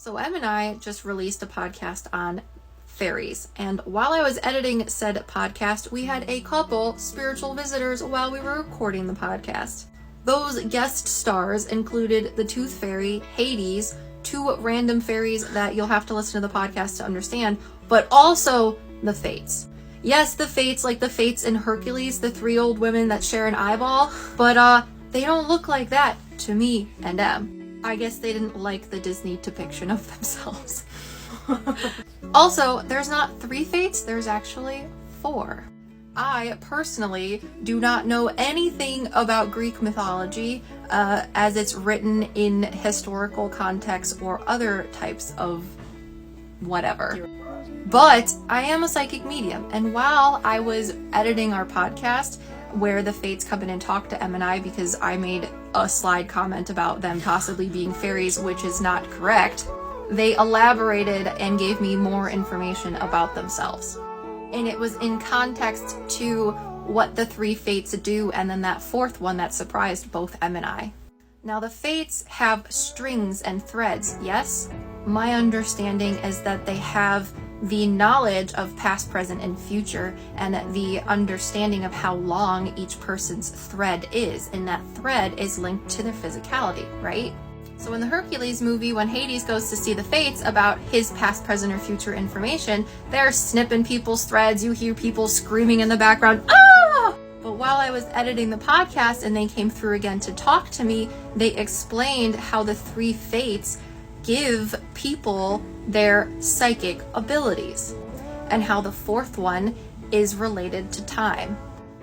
So Em and I just released a podcast on fairies, and while I was editing said podcast, we had a couple spiritual visitors while we were recording the podcast. Those guest stars included the Tooth Fairy, Hades, two random fairies that you'll have to listen to the podcast to understand, but also the Fates. Yes, the Fates, like the Fates in Hercules, the three old women that share an eyeball, but they don't look like that to me and Em. I guess they didn't like the Disney depiction of themselves. Also, there's not 3 Fates, there's actually 4. I personally do not know anything about Greek mythology as it's written in historical context or other types of whatever. But I am a psychic medium, and while I was editing our podcast, where the Fates come in and talk to Em and I because I made a slide comment about them possibly being fairies, which is not correct, they elaborated and gave me more information about themselves. And it was in context to what the 3 Fates do, and then that 4th one that surprised both Em and I. Now the Fates have strings and threads, yes? My understanding is that they have the knowledge of past, present, and future, and the understanding of how long each person's thread is, and that thread is linked to their physicality, right? So in the Hercules movie, when Hades goes to see the Fates about his past, present, or future information, they're snipping people's threads, you hear people screaming in the background, ah! But while I was editing the podcast and they came through again to talk to me, they explained how the 3 Fates give people their psychic abilities, and how the 4th one is related to time.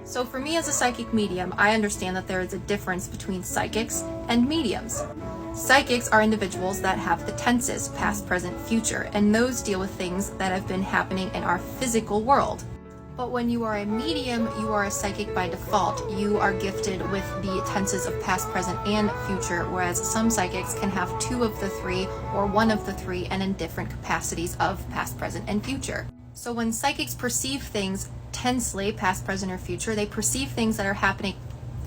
So for me as a psychic medium, I understand that there is a difference between psychics and mediums. Psychics are individuals that have the tenses, past, present, future, and those deal with things that have been happening in our physical world. But when you are a medium, you are a psychic by default. You are gifted with the tenses of past, present, and future, whereas some psychics can have 2 of the 3 or 1 of the 3 and in different capacities of past, present, and future. So when psychics perceive things tensely, past, present, or future, they perceive things that are happening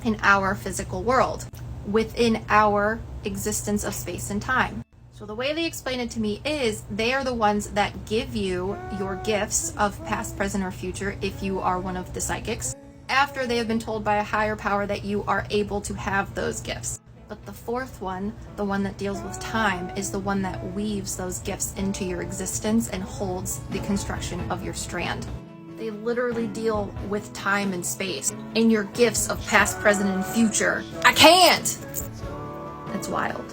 in our physical world, within our existence of space and time. So the way they explain it to me is they are the ones that give you your gifts of past, present, or future if you are one of the psychics, after they have been told by a higher power that you are able to have those gifts. But the 4th one, the one that deals with time, is the one that weaves those gifts into your existence and holds the construction of your strand. They literally deal with time and space in your gifts of past, present, and future. I can't! It's wild.